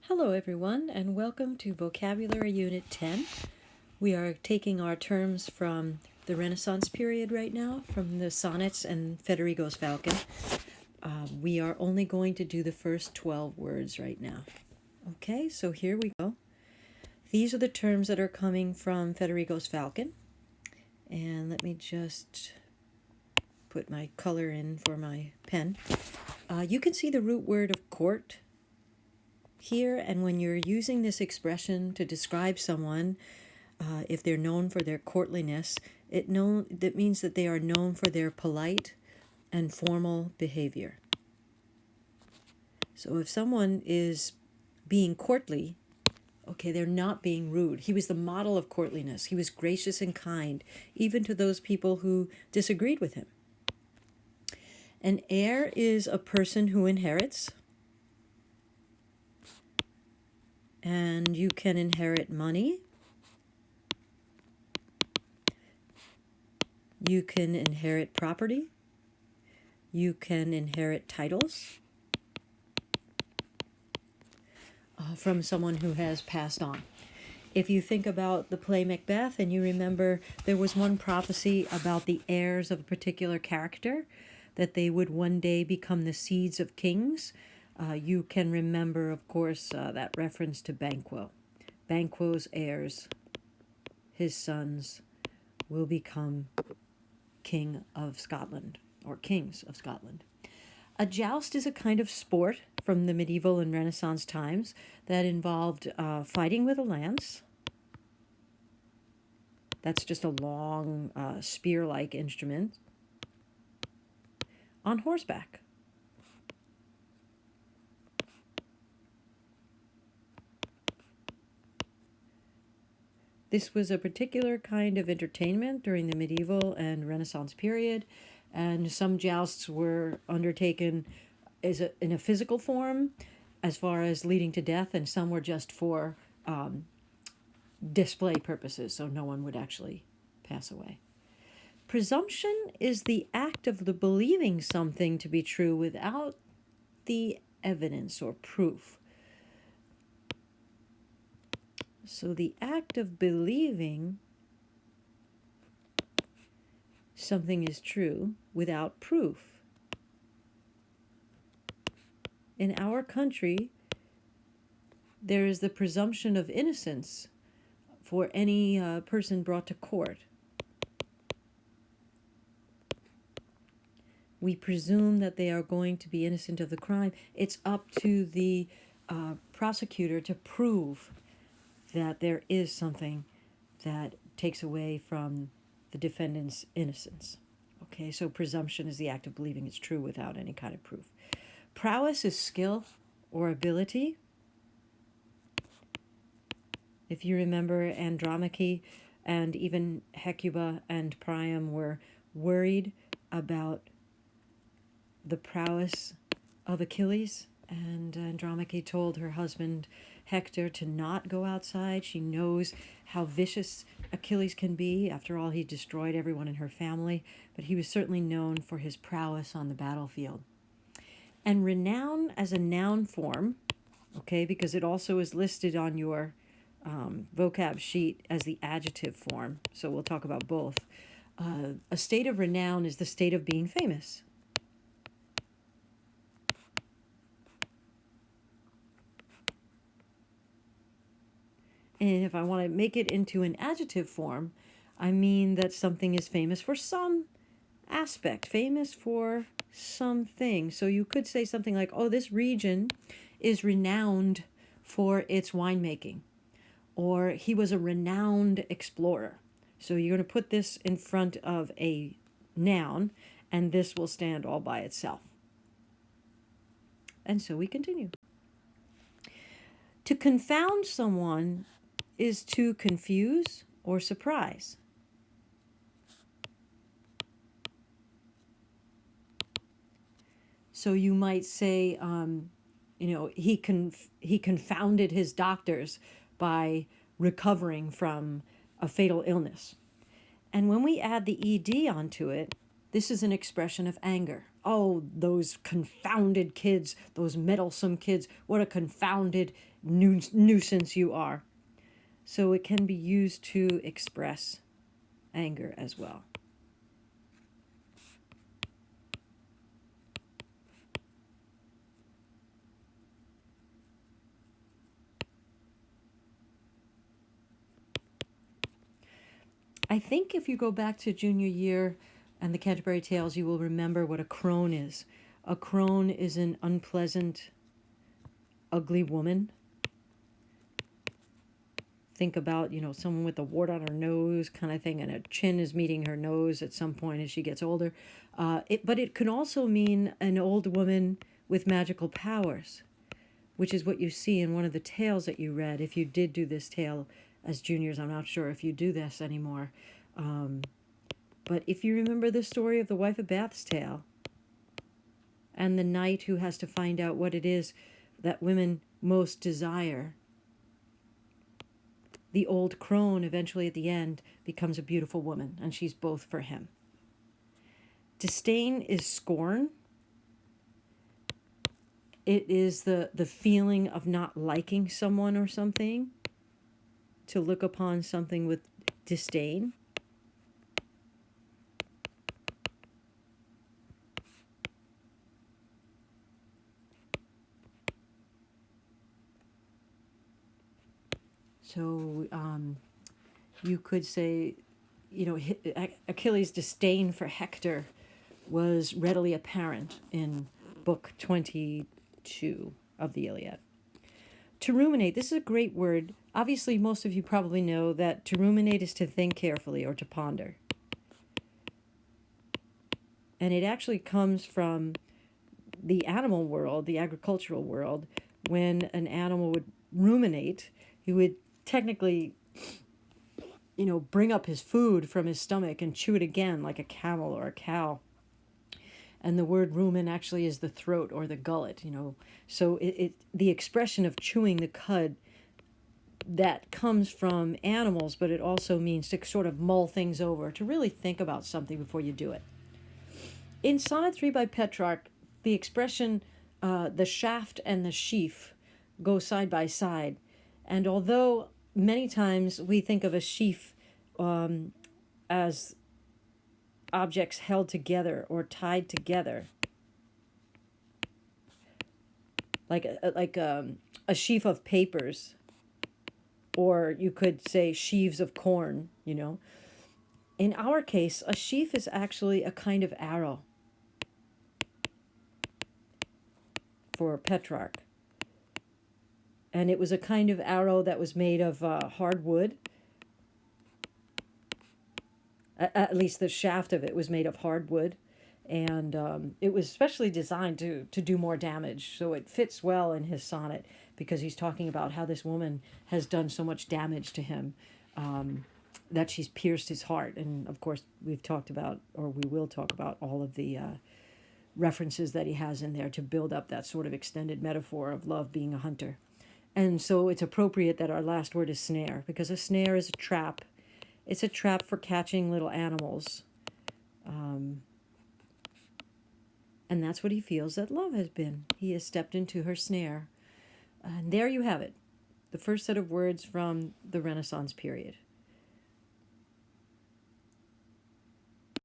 Hello everyone, and welcome to Vocabulary Unit 10. We are taking our terms from the Renaissance period right now, from the sonnets and Federico's Falcon. We are only going to do the first 12 words right now. Okay, so here we go. These are the terms that are coming from Federico's Falcon. And let me just put my color in for my pen. You can see the root word of court here, and when you're using this expression to describe someone, if they're known for their courtliness, that means that they are known for their polite and formal behavior. So if someone is being courtly, okay, they're not being rude. He was the model of courtliness. He was gracious and kind, even to those people who disagreed with him. An heir is a person who inherits. And you can inherit money. You can inherit property. You can inherit titles from someone who has passed on. If you think about the play Macbeth and you remember there was one prophecy about the heirs of a particular character, that they would one day become the seeds of kings, you can remember, of course, that reference to Banquo. Banquo's heirs, his sons, will become King of Scotland, or kings of Scotland. A joust is a kind of sport from the medieval and Renaissance times that involved fighting with a lance. That's just a long spear-like instrument on horseback. This was a particular kind of entertainment during the medieval and Renaissance period, and some jousts were undertaken in a physical form as far as leading to death, and some were just for display purposes, so no one would actually pass away. Presumption is the act of believing something to be true without the evidence or proof. So the act of believing something is true without proof. In our country, there is the presumption of innocence for any person brought to court. We presume that they are going to be innocent of the crime. It's up to the prosecutor to prove that there is something that takes away from the defendant's innocence. Okay, so presumption is the act of believing it's true without any kind of proof. Prowess is skill or ability. If you remember, Andromache and even Hecuba and Priam were worried about the prowess of Achilles, and Andromache told her husband Hector to not go outside. She knows how vicious Achilles can be. After all, he destroyed everyone in her family, but he was certainly known for his prowess on the battlefield. And renown as a noun form, okay, because it also is listed on your vocab sheet as the adjective form, so we'll talk about both. A state of renown is the state of being famous. And if I want to make it into an adjective form, I mean that something is famous for some aspect, famous for something. So you could say something like, oh, this region is renowned for its winemaking, or he was a renowned explorer. So you're going to put this in front of a noun, and this will stand all by itself. And so we continue. To confound someone is to confuse or surprise. So you might say, he confounded his doctors by recovering from a fatal illness. And when we add the ed onto it, this is an expression of anger. oh, those confounded kids, those meddlesome kids, what a confounded nuisance you are. So it can be used to express anger as well. I think if you go back to junior year and the Canterbury Tales, you will remember what a crone is. A crone is an unpleasant, ugly woman. Think about, someone with a wart on her nose kind of thing, and her chin is meeting her nose at some point as she gets older. But it can also mean an old woman with magical powers, which is what you see in one of the tales that you read. If you did do this tale as juniors, I'm not sure if you do this anymore. But if you remember the story of the Wife of Bath's tale and the knight who has to find out what it is that women most desire, the old crone eventually at the end becomes a beautiful woman, and she's both for him. Disdain is scorn. It is the feeling of not liking someone or something, to look upon something with disdain. So you could say, Achilles' disdain for Hector was readily apparent in book 22 of the Iliad. To ruminate, this is a great word. Obviously, most of you probably know that to ruminate is to think carefully or to ponder. And it actually comes from the animal world, the agricultural world. When an animal would ruminate, he would technically, bring up his food from his stomach and chew it again like a camel or a cow. And the word rumen actually is the throat or the gullet, So the expression of chewing the cud, that comes from animals, but it also means to sort of mull things over, to really think about something before you do it. In Sonnet 3 by Petrarch, the expression the shaft and the sheaf go side by side. And although many times we think of a sheaf as objects held together or tied together, like a sheaf of papers, or you could say sheaves of corn, In our case, a sheaf is actually a kind of arrow for Petrarch. And it was a kind of arrow that was made of hard wood. At least the shaft of it was made of hard wood. And it was specially designed to do more damage. So it fits well in his sonnet, because he's talking about how this woman has done so much damage to him, that she's pierced his heart. And of course, we've talked about, or we will talk about, all of the references that he has in there to build up that sort of extended metaphor of love being a hunter. And so it's appropriate that our last word is snare, because a snare is a trap. It's a trap for catching little animals. And that's what he feels that love has been. He has stepped into her snare. And there you have it, the first set of words from the Renaissance period.